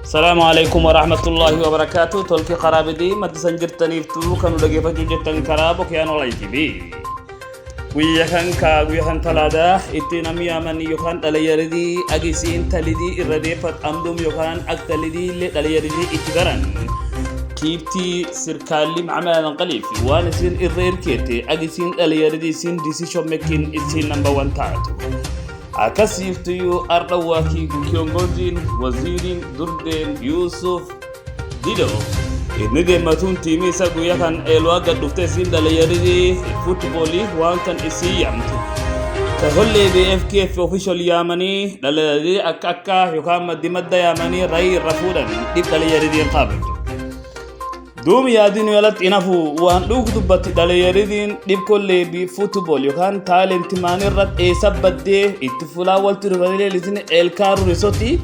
السلام عليكم ورحمة الله وبركاته. تلقي قرابة دي ما تسنجرتني فتلو كانوا لقي فتو جتن كرابو كيانو لاي تي في ويا كان تلادا اتنا ميامن يوكان تليردي اجيسين تلدي الردي فت امدوم يوكان اكتلدي تليردي اتدرن كيبتي سركالي معمالا قليفي وانسين الرير كيتي اجيسين تليردي سين ديسيشن ميكين اتسين نمبر 1 تاعتو akasiftuyu ardawaki kiongozi Waziri Yussuf Dido inide matun timi sagu yakan elwaga dufte sindala yaridi footballi wankan isiyamtu taholle be FKF official yamani dalayadi akaka yukama dimadda yamani rai rafudan dibdala yaridi qabil دوم يادين ولد إنفو وان دوك دبت دليردين دب كل بي فوتبول يكان تالنت ماني رد إسبب ده اتفلا والتربادية لسين الكارو ريسوتي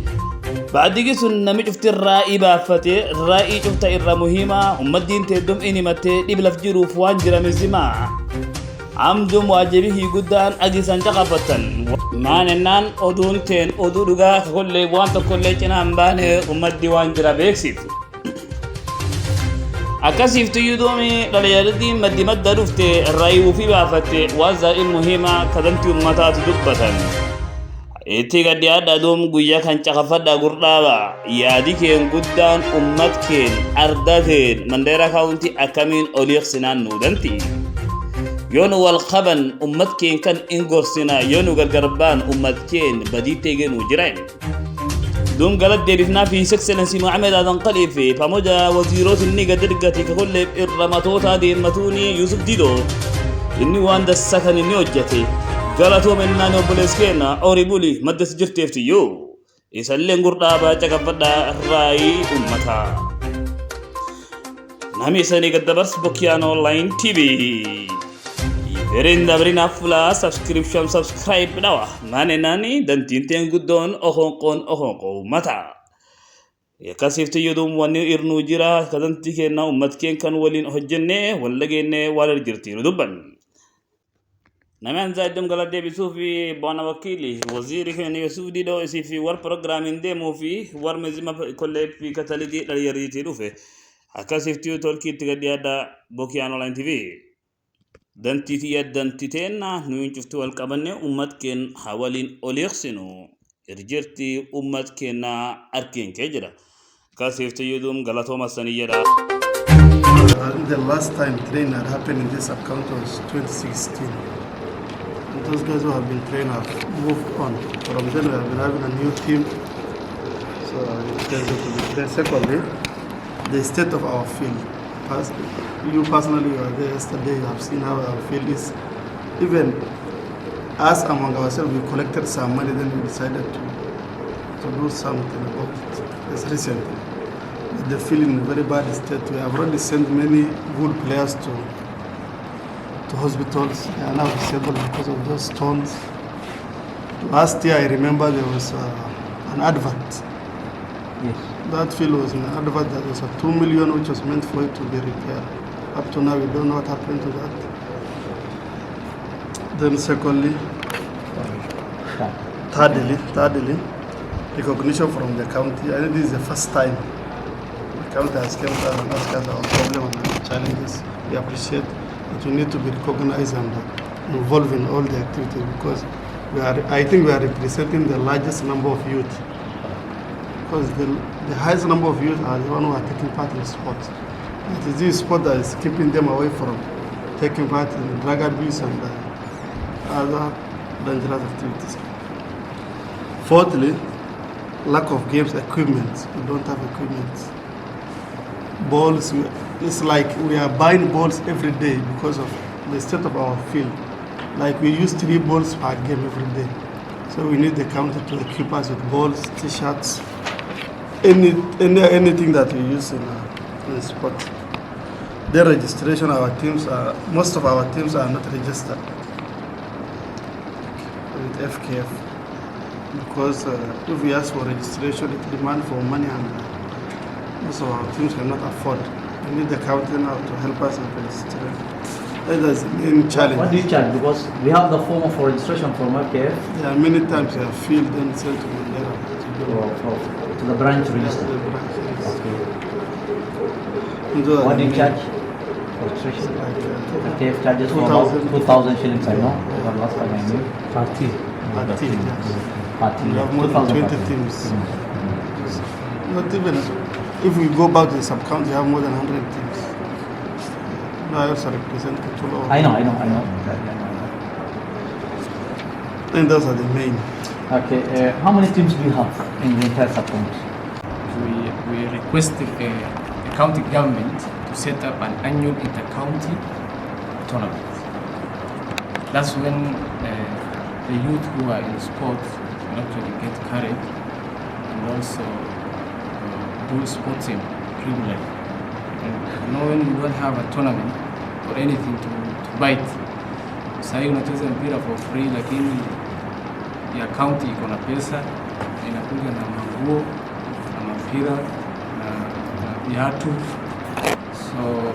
بعد كده سنمي شفت الرأي بافتة الرأي شفت إرّا مهمة ومدين تدوم إني متى دبلف جروف وان جرام الزما عمدوم واجبه جدًا أجي سنجا فتن ما ننان أدون تين أدورجا كل وان تكل جنا أمبانه ومدي وان جرام بيكسيف akasiftu yudumi dalayardi madimad darufte rayu fi bafate waza muhima kadanti ummatat dubbatan etiga diada dum guya kan cakafada gurdaba yadikeen guddan ummatkeen ardateen mandera county akamin oliq sinan nudanti yonu wal qaban ummatkeen kan ingorsina yonu gargarban ummatkeen baditegen ujrain دون قلت ديرفنا في سكسلنسي محمد هذا انقلب في فموجة وزيروت النيقة درقتي ككل الرماتوت هذه المتوني يوسف ديدو إني وان السكن إني وجتي قلتوا من نانو بوليسكينا أوري بولي مدى سجرتي افتيو يسلين قرطابا تكفدا الرأي أمتا نامي ساني قد برس بوكيان أونلاين تي في برين فلا سبسكرايب دوا ماني ناني دنتين قدون أخون متى يكاسيفت يدوم واني إرنو جرا كدنتي كنا أمتكين كان ولين أحجنة ولغينة والرجرتين دبن نمان زايدم غلا دي بسوفي بانا وكيلي وزيري يوسف ديدو في ور بروجرامين ديمو في ور مزيما كل في كتاليدي ليريتي روفي akasiftu tolki tigadiada bokian online tv dantitena nuin chuftu wal qabanne ummatken hawalin oliqsinu irjirti ummatkena arkin kejira kasiftu yudum galato masaniyada. The last time train had happened in this account was 2016. And those guys who have been trained have moved on. From then we have been having a new team. So then secondly, the state of our field. You personally were there yesterday, you have seen how our field is. Even us among ourselves, we collected some money, then we decided to do something about it. It's recently. But the field in a very bad state. We have already sent many good players to hospitals. They are now disabled because of those stones. Last year, I remember there was an advert. Yes. That field was an advert that was a 2 million, which was meant for it to be repaired. Up to now, we don't know what happened to that. Then secondly, thirdly, recognition from the county. I think this is the first time the county has come to and asked us our problem and our challenges. We appreciate that we need to be recognized and involved in all the activities because I think we are representing the largest number of youth. Because the highest number of youth are the ones who are taking part in sports. It is this sport that is keeping them away from taking part in drug abuse and other dangerous activities. Fourthly, lack of games equipment. We don't have equipment. Balls, it's like we are buying balls every day because of the state of our field. Like we use 3 balls per game every day. So we need the county to equip us with balls, t-shirts, anything that we use in sport. Their registration, most of our teams are not registered with FKF because if we ask for registration, it demands for money and most of our teams cannot afford. We need the county now to help us in registration. That is the main challenge. What do you charge? Because we have the form of registration from FKF. Yeah, many times we have filled and sent to Mandela to To the branch register. The branch register. Okay. And those are What do the you main- charge for registration? Like, TF charges for 2,000. about 2,000 shillings, I know. But last time I knew. Party. per team, yes. Party. We have more than 2,000 20 party. teams. Not even, if we go back to the sub-county, we have more than 100 teams. No, I also represent the Tulo. I know. And those are the main. Okay, how many teams do you have in the entire sub-county? We requested the county government to set up an annual inter-county tournament. That's when the youth who are in sports will actually get carried and also do sports in Premier League. And when you don't have a tournament or anything to bite, sahii unacheza mpira for free, lakini ya county iko na pesa, inakuja na manguo na mpira na viatu. So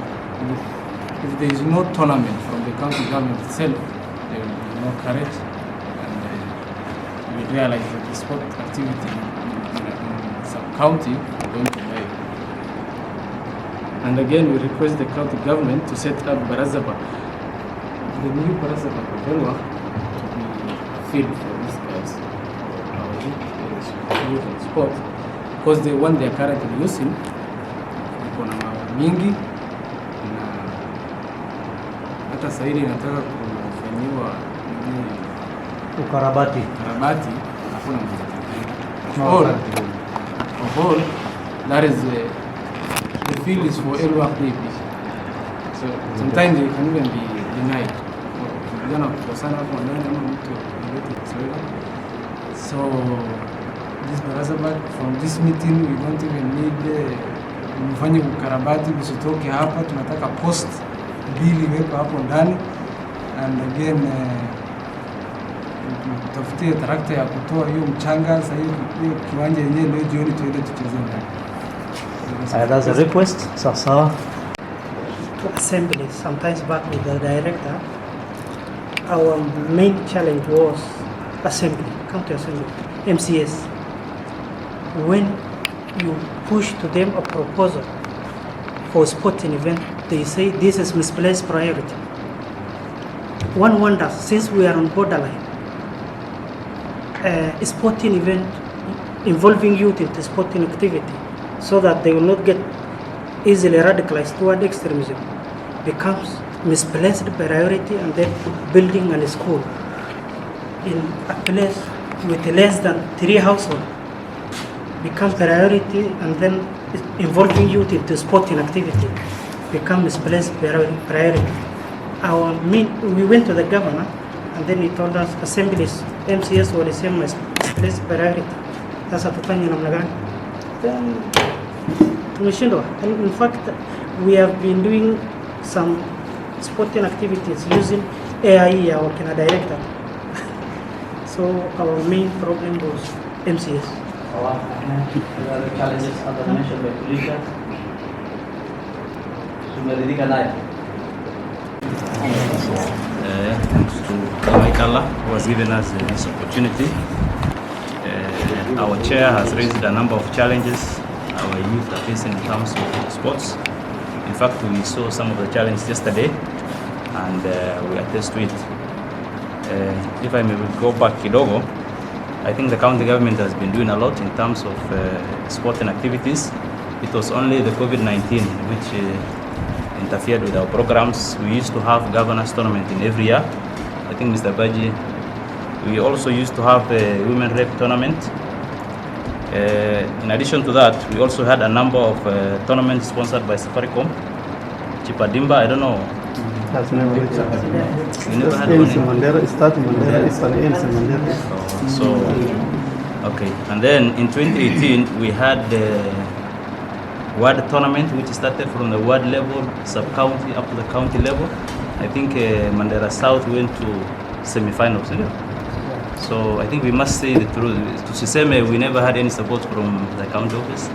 if there is no tournament from the county government itself, there will be no courage, and you will realize that the sport activity in sub-county is going to die. And again, we request the county government to set up Barazaba, the new Barazaba Babalwa, to be a field for these guys, our youth and sport, because the one they are currently using, iko na mawe mingi na hata saidi inataka kufanyiwa Ukarabati. karabati, hakuna mtu. Of all, that is the field is for everyone baby. So sometimes it can even be denied. Vijana kukosana hapo ndani ama mtu yoyote kusaidia. So this Barazabat, from this meeting we don't even need mfanye ukarabati, usitoke hapa, tunataka post mbili iwekwe hapo ndani, and again tafutie tarakta ya kutoa hiyo mchanga. Sasa hiyo kiwanja yenyewe leo jioni tuende tucheze ndani. That's a request. Sasa. To assembly sometimes back with the director. Our main challenge was assembly, county assembly, MCS. When you push to them a proposal for sporting event, they say this is misplaced priority. One wonders, since we are on borderline, a sporting event involving youth into sporting activity, so that they will not get easily radicalized toward extremism, becomes misplaced priority, and then building a school in a place with less than 3 households become priority, and then involving youth into sporting activity become misplaced priority. We went to the governor, and then he told us assemblies, MCS were the same as misplaced priority. Sasa tufanye namna gani? Then tumeshindwa. And in fact, we have been doing some sporting activities using AIE, our Kenya director. So our main problem was MCS. Other challenges other mentioned by Felicia. Tumeridhika nayo. Thanks to Allah who has given us this opportunity. Our chair has raised a number of challenges our youth are facing in terms of sports. In fact, we saw some of the challenges yesterday, and we attest to it. If I may go back kidogo, I think the county government has been doing a lot in terms of sporting activities. It was only the COVID-19 which interfered with our programs. We used to have governors tournament in every year. I think Mr. Baji, we also used to have a women rep tournament. In addition to that, we also had a number of tournaments sponsored by Safaricom. Chipadimba, I don't know. That's never We never had ends in one. Mandera, it starts in Mandera, it's an ends in Mandera. So, okay. And then in 2018, we had the ward tournament, which started from the ward level, sub-county, up to the county level. I think Mandera South went to semi-finals. So I think we must say the truth. To Siseme, we never had any support from the county office.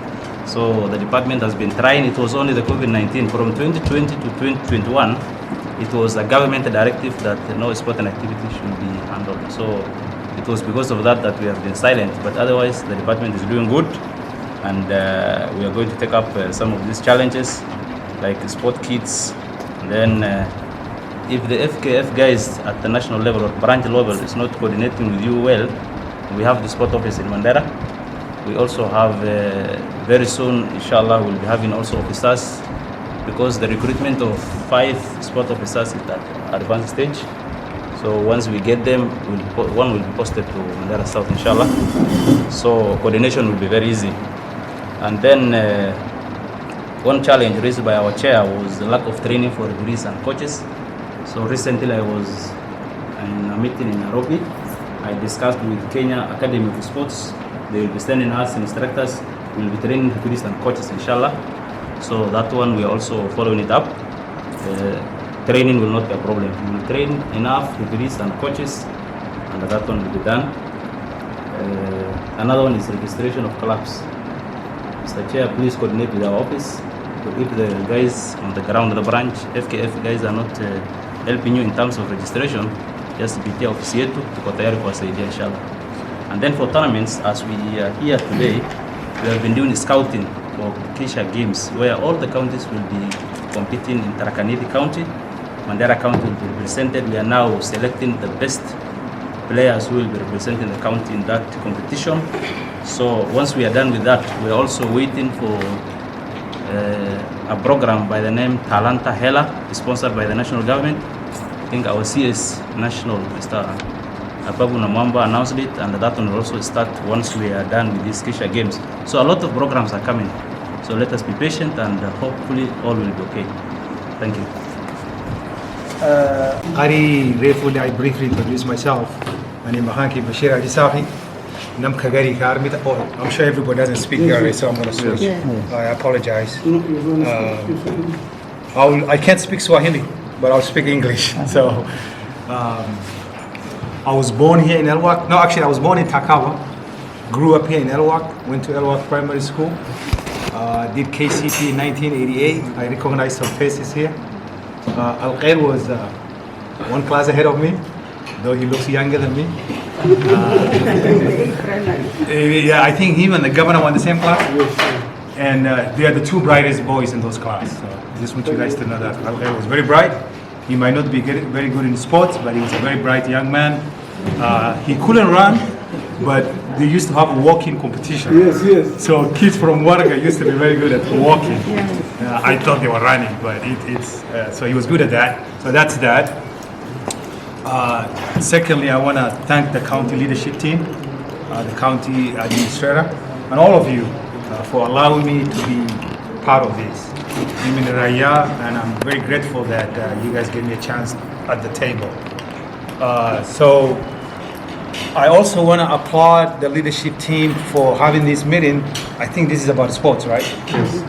So the department has been trying. It was only the COVID-19. From 2020 to 2021, it was a government directive that no sport and activity should be handled. So it was because of that that we have been silent. But otherwise, the department is doing good. and we are going to take up some of these challenges, like sport kits. And then if the FKF guys at the national level or branch level is not coordinating with you well, we have the sport office in Mandera. We also have very soon, inshallah, we'll be having also officers, because the recruitment of 5 sport officers is at advanced stage. So once we get them, one will be posted to Mandera South, inshallah. So coordination will be very easy. And then one challenge raised by our chair was the lack of training for referees and coaches. So recently I was in a meeting in Nairobi. I discussed with Kenya Academy of Sports. They will be sending us instructors. We will be training referees and coaches, inshallah. So that one we are also following it up. Training will not be a problem. We will train enough referees and coaches, and that one will be done. Another one is registration of clubs. Mr. Chair, please coordinate with our office. If the guys on the ground of the branch, FKF guys, are not helping you in terms of registration, just BT office yetu tuko tayari kuwasaidia inshallah. And then for tournaments, as we are here today, we have been doing scouting for Kisha games, where all the counties will be competing in Tarakaniti County. Mandera County will be represented. We are now selecting the best players who will be representing the county in that competition. So once we are done with that, we are also waiting for a program by the name Talanta Hela, sponsored by the national government. I think our CS National, Mr. Ababu Namwamba, announced it, and that one will also start once we are done with these Kisha games. So a lot of programs are coming. So let us be patient, and hopefully all will be okay. Thank you. I briefly introduce myself. My name is Mahanki Bashir Adisafi. I'm sure everybody doesn't speak Gari, so I'm going to switch. I apologize. I can't speak Swahili, but I'll speak English. So I was born here in Elwak. No, actually, I was born in Takawa. Grew up here in Elwak. Went to Elwak Primary School. Did KCP in 1988. I recognize some faces here. Al-Khair was one class ahead of me, though he looks younger than me. Yeah, I think him and the governor were in the same class. And they are the 2 brightest boys in those classes. So I just want you guys to know that Al-Khair was very bright. He might not be very good in sports, but he was a very bright young man. He couldn't run, but they used to have a walking competition. Yes. So kids from Waraga used to be very good at walking. I thought they were running, but so he was good at that. So that's that. Secondly, I want to thank the county leadership team, the county administrator, and all of you for allowing me to be part of this. I'm in Raya, and I'm very grateful that you guys gave me a chance at the table. So I also want to applaud the leadership team for having this meeting. I think this is about sports, right? Yes.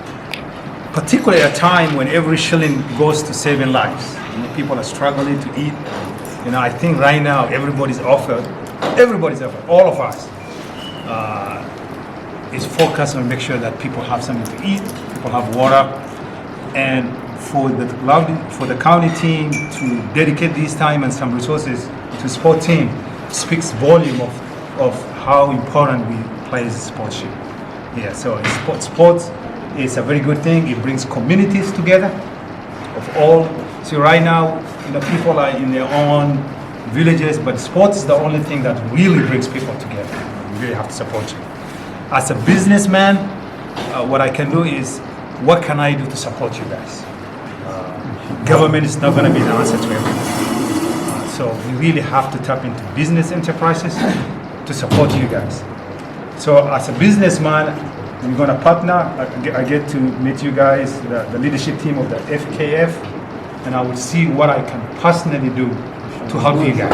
Particularly at a time when every shilling goes to saving lives. People are struggling to eat. I think right now everybody's offered, all of us is focused on make sure that people have something to eat, people have water, and for the county team to dedicate this time and some resources to sport team speaks volume of how important we play as a sportship. Yeah, so sports is a very good thing. It brings communities together of all. So right now, people are in their own villages, but sports is the only thing that really brings people together. We really have to support you. As a businessman, what I can do is, what can I do to support you guys? Government is not going to be the answer to everything. So we really have to tap into business enterprises to support you guys. So as a businessman, we're going to partner. I get to meet you guys, the leadership team of the FKF, and I will see what I can personally do to help you guys.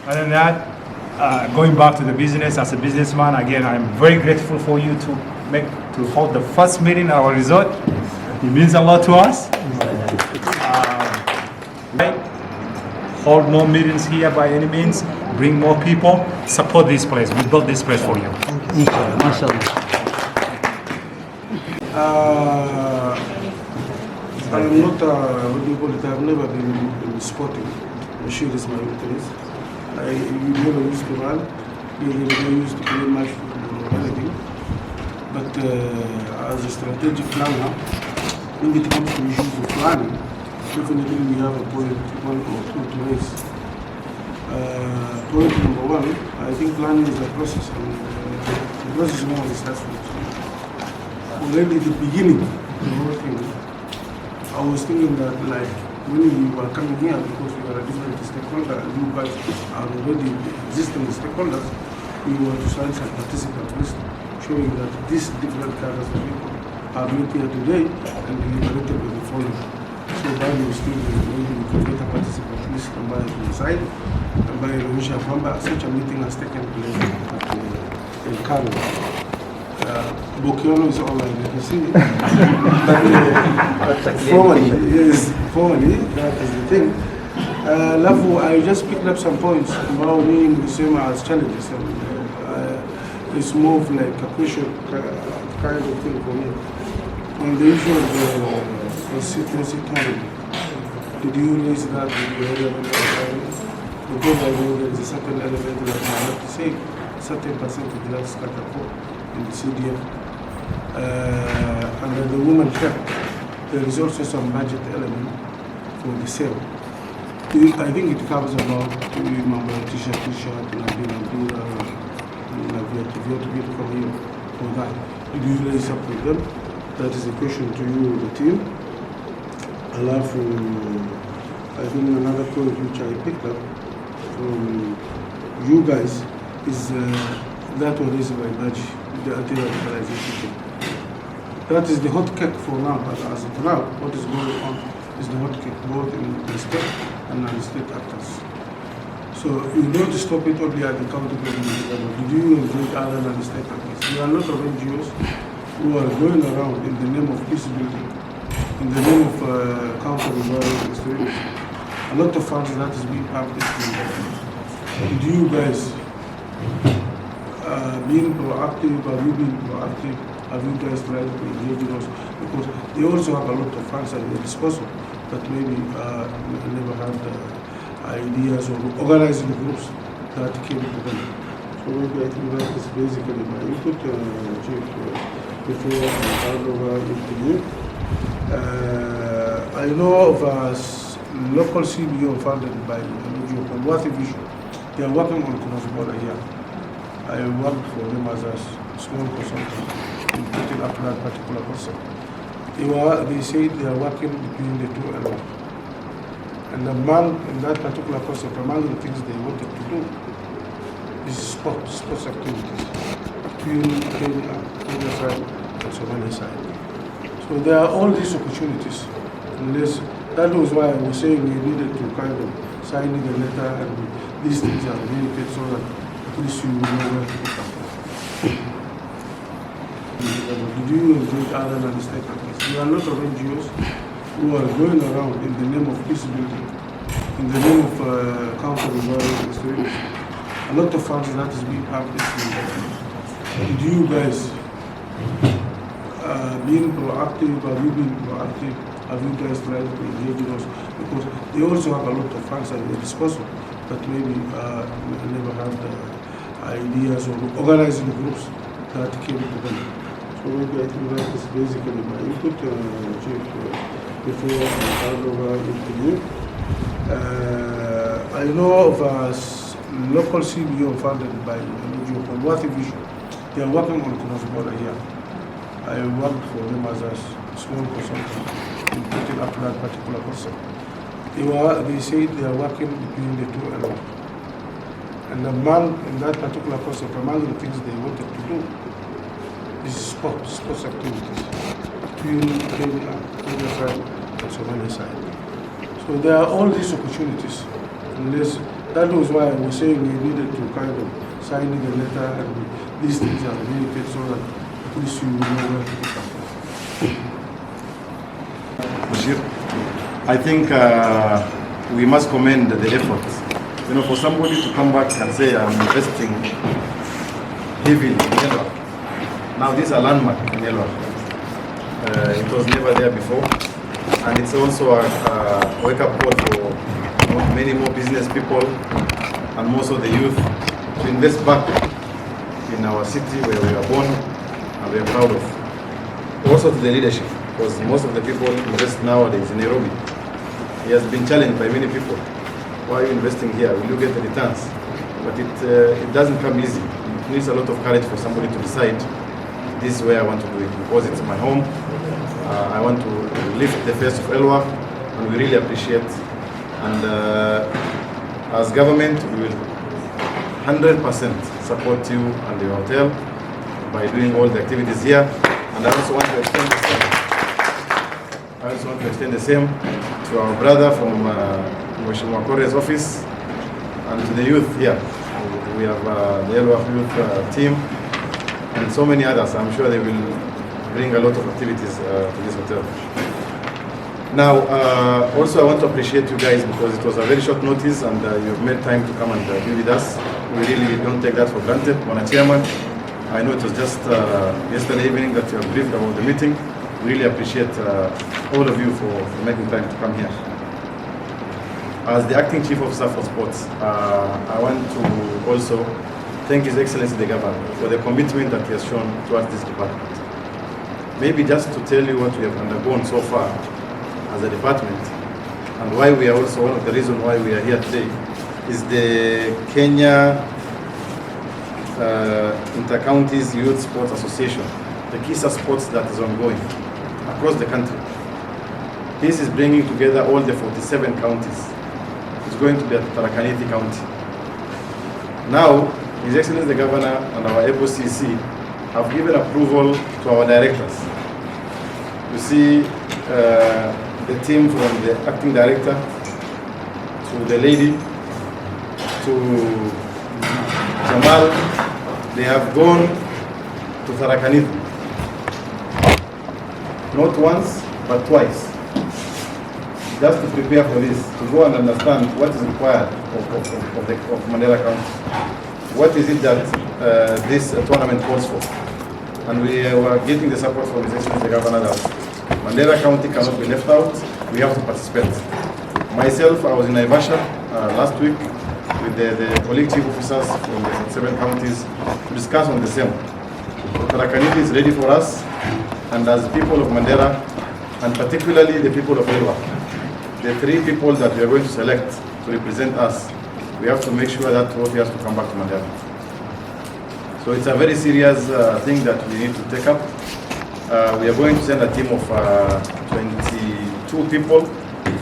Other than that, going back to the business, as a businessman, again, I'm very grateful for you to hold the first meeting at our resort. It means a lot to us. Hold more meetings here by any means. Bring more people. Support this place. We built this place for you. I am not, what do you call it, I have never been in sporting. Bashir is my interest. You never used to run, you never used to play much football. as a strategic planner, when it comes to issues of planning, definitely we have a point, one or two to raise. Point number one, I think planning is a process, and the process now is that already at the beginning of the whole thing, I was thinking that like when we were coming here, because we are a different stakeholder and you guys are already existing stakeholders, we were to sign some participant list showing that these different cadres of people are met here today and deliberated with the following. So by the still maybe we can get a participant list and by the side and by the wish of number, such a meeting has taken place at the Kano. Bokiono is all I can see. But formally, that is the thing. Lafu, I just picked up some points about being the same as challenges. It's more of like a question kind of thing for me. On the issue of the constituency planning, did you raise that with the element of because I know there is a certain element that I have to say, certain percentage that's cut for in the CDF. Under the woman cap, there is also some budget element for the sale. I think it covers about t-shirt, from here for that. Did you raise up with them? That is a question to you, the team. Allow for, I think another point which I picked up from you guys is that one is by budget, the anti-radicalization. That is the hot cake for now, but as of now, what is going on is the hot cake both in the state and non-state actors. So you don't stop it only at the county government level. Did you engage other non-state actors? There are a lot of NGOs who are going around in the name of peace building, in the name of counter-revival extremism. A lot of funds that is being pumped into. Did you guys being proactive? Have you been proactive? Have you guys tried to engage in us? Because they also have a lot of funds at their disposal, but maybe never had ideas or organizing groups that came to them. So maybe I think that is basically my input, Chief, before I hand over to you. I know of a local CBO funded by NGO from Waziri Vision. They are working on cross-border here. I worked for them as a small consultant in putting up that particular concept. They say they are working between the two elements. And in that particular concept, among the things they wanted to do is sports activities between Kenya side and Somalia side. So there are all these opportunities. That was why I was saying we needed to kind of sign the letter and these things are communicated so that at least you know where to put up. Did you engage other than the state actors? There are a lot of NGOs who are going around in the name of peace building, in the name of counter-revival extremism. A lot of funds that is being pumped into. Did you guys being proactive? Have you been proactive? Have you guys tried to engage in us? Because they also have a lot of funds at their disposal, but maybe never had ideas or organizing groups that came to them. So maybe I think that is basically my input, Chief, before I hand over to you. I know of a local CBO funded by NGO from Waziri Vision. They are working on cross-border here. I worked for them as a small consultant in putting up that particular concept. They say they are working between the two elements. And in that particular concept, among the things they wanted to do is sports activities between Kenya side and Somalia side. So there are all these opportunities. That was why I was saying we needed to kind of sign the letter and these things are communicated so that at least you know where to pick up. Bashir, I think we must commend the effort. You know, for somebody to come back and say I'm investing heavily in Elwak. Now this is a landmark in Elwak. It was never there before, and it's also a wake-up call for many more business people and most of the youth to invest back in our city where we were born and we are proud of. Also to the leadership, because most of the people invest nowadays in Nairobi. He has been challenged by many people. Why are you investing here? Will you get the returns? But it doesn't come easy. It needs a lot of courage for somebody to decide this is where I want to do it, because it's my home. I want to lift the face of Elwah, and we really appreciate. And as government, we will 100% support you and your hotel by doing all the activities here. And I also want to extend the same. I also want to extend the same to our brother from Mheshimiwa Kore's office and to the youth here. We have the Elwah youth team and so many others. I'm sure they will bring a lot of activities to this hotel. Now, also I want to appreciate you guys because it was a very short notice and you've made time to come and be with us. We really don't take that for granted. When a chairman, I know it was just yesterday evening that you have briefed about the meeting. We really appreciate all of you for making time to come here. As the acting chief officer for sports, I want to also thank His Excellency the Governor for the commitment that he has shown towards this department. Maybe just to tell you what we have undergone so far as a department and why we are also one of the reasons why we are here today is the Kenya Inter-Counties Youth Sports Association, the KISA sports that is ongoing across the country. This is bringing together all the 47 counties. It's going to be at Tarakaniti County. Now, His Excellency the Governor and our ABOCC have given approval to our directors. You see the team from the acting director to the lady to Jamal, they have gone to Tarakaniti. Not once, but twice. Just to prepare for this, to go and understand what is required of Mandera County. What is it that this tournament calls for? And we were getting the support from His Excellency the Governor that Mandera County cannot be left out. We have to participate. Myself, I was in Naivasha last week with the colleague chief officers from the 7 counties to discuss on the same. Tarakaniti is ready for us, and as people of Mandera, and particularly the people of Elwah, the 3 people that we are going to select to represent us, we have to make sure that trophy has to come back to Mandera. So it's a very serious thing that we need to take up. We are going to send a team of 22 people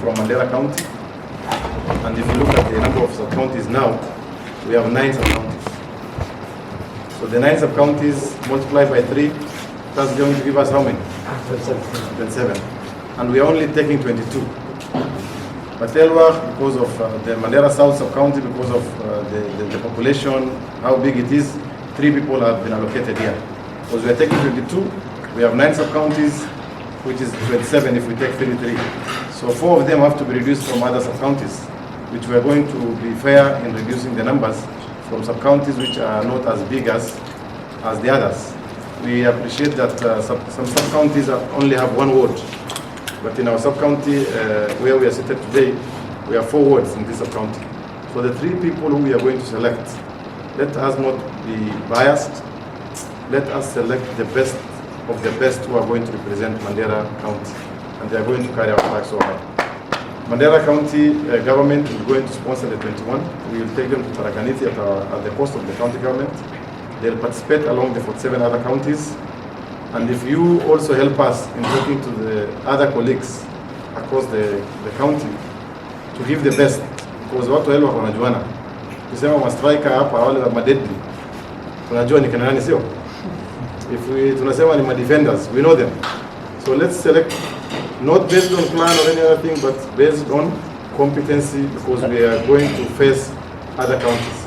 from Mandera County. And if you look at the number of sub-counties now, we have 9 sub-counties. So the 9 sub-counties multiplied by 3, that's going to give us how many? 27. And we are only taking 22. But Elwah, because of the Mandera South sub-county, because of the population, how big it is, 3 people have been allocated here. Because we are taking 22, we have 9 sub-counties, which is 27 if we take 33. So 4 of them have to be reduced from other sub-counties, which we are going to be fair in reducing the numbers from sub-counties which are not as big as the others. We appreciate that some sub-counties only have 1 ward. But in our sub-county, where we are seated today, we have 4 wards in this sub-county. So the 3 people who we are going to select, let us not be biased. Let us select the best of the best who are going to represent Mandera County. And they are going to carry our flag so high. Mandera County government is going to sponsor the 21. We will take them to Tarakaniti at the cost of the county government. They'll participate along the 47 other counties. And if you also help us in talking to the other colleagues across the county to give the best, because watu wa Elwah wanajuana. Kusema ma striker hapa wale wa madedli, tunajua ni kina nani sio? If tunasema ni ma defenders, we know them. So let's select not based on plan or any other thing, but based on competency, because we are going to face other counties.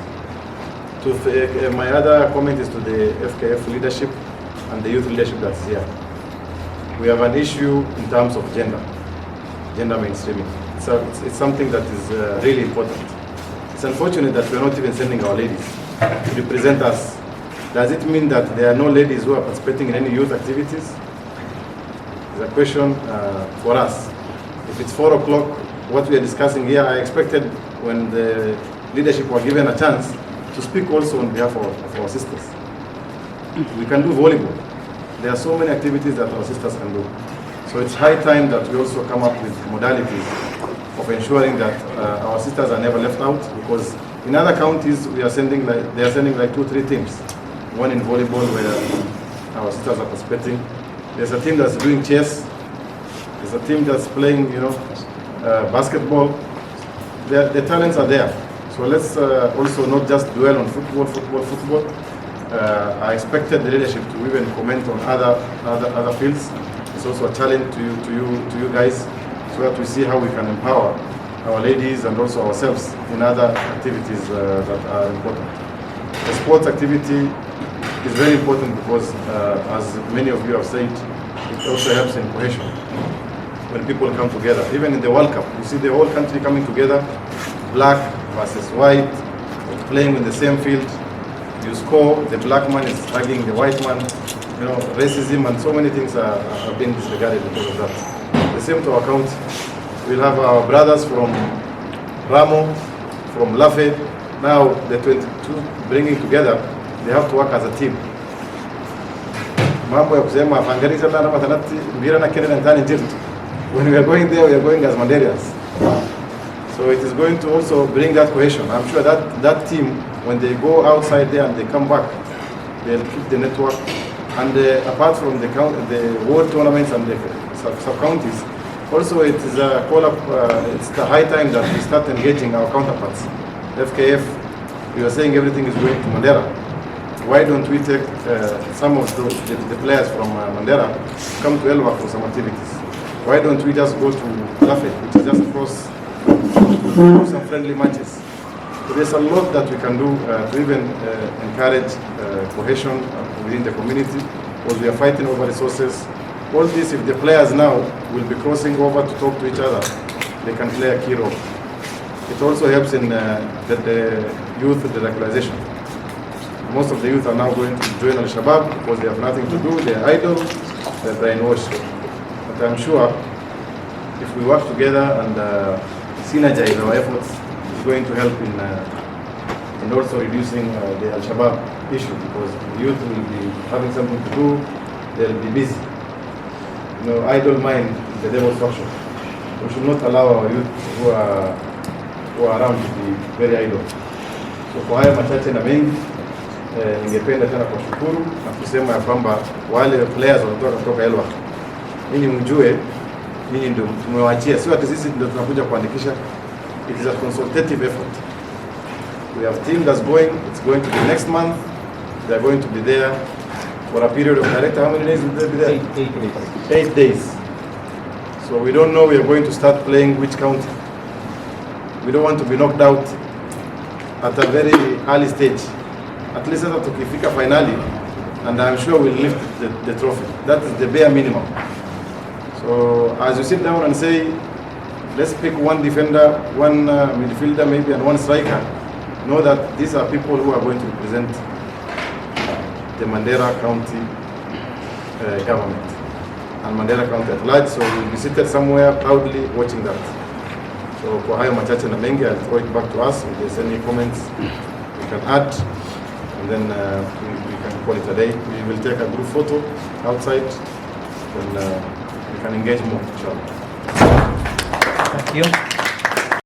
My other comment is to the FKF leadership and the youth leadership that's here. We have an issue in terms of gender mainstreaming. It's something that is really important. It's unfortunate that we're not even sending our ladies to represent us. Does it mean that there are no ladies who are participating in any youth activities? It's a question for us. If it's 4 o'clock, what we are discussing here, I expected when the leadership were given a chance to speak also on behalf of our sisters. We can do volleyball. there are so many activities that our sisters can do. So it's high time that we also come up with modalities of ensuring that our sisters are never left out, because in other counties they are sending like 2-3 teams. One in volleyball where our sisters are participating. There's a team that's doing chess. There's a team that's playing, basketball. The talents are there. So let's also not just dwell on football. I expected the leadership to even comment on other fields. It's also a challenge to you guys, so that we see how we can empower our ladies and also ourselves in other activities that are important. The sports activity is very important because, as many of you have said, it also helps in cohesion. When people come together, even in the World Cup, you see the whole country coming together, black versus white, playing in the same field. You score, the black man is hugging the white man. Racism and so many things are being disregarded because of that. The same to our county. We'll have our brothers from Ramo, from Lafe. Now the 22 bringing together, they have to work as a team. When we are going there, we are going as Mandarians. So it is going to also bring that cohesion. I'm sure that team, when they go outside there and they come back, they'll keep the network. And apart from the world tournaments and the sub-counties, also it is a call-up, it's the high time that we start engaging our counterparts. FKF, we are saying everything is going to Mandera. Why don't we take some of the players from Mandera, come to Elwak for some activities? Why don't we just go to Lafe, which is just across, do some friendly matches? So there's a lot that we can do to even encourage cohesion within the community, because we are fighting over resources. All this, if the players now will be crossing over to talk to each other, they can play a key role. It also helps in the youth radicalization. Most of the youth are now going to join Al-Shabaab because they have nothing to do, they are idle, they are brainwashed. But I'm sure if we work together and synergize our efforts, it's going to help in also reducing the Al-Shabaab issue, because the youth will be having something to do, they'll be busy. Idle mind is the devil's workshop. We should not allow our youth who are around to be very idle. So kwa haya machache na mengi, ningependa tena kushukuru na kusema ya kwamba wale players wanatoka kutoka Elwak, ninyi mjue, ninyi ndio tumewaachia, sio ati sisi ndio tunakuja kuandikisha. It is a consultative effort. We have a team that's going, it's going to be next month. They are going to be there for a period of, director, how many days will they be there? 8 days. So we don't know we are going to start playing which county. We don't want to be knocked out at a very early stage. At least at tukifika finally, and I'm sure we'll lift the trophy. That is the bare minimum. So as you sit down and say, let's pick one defender, one midfielder maybe, and one striker, know that these are people who are going to represent the Mandera County government and Mandera County at large. So we'll be seated somewhere proudly watching that. So kwa hayo machache na mengi, I'll throw it back to us. If there's any comments we can add, and then we can call it a day. We will take a group photo outside, then we can engage more, inshallah. Thank you.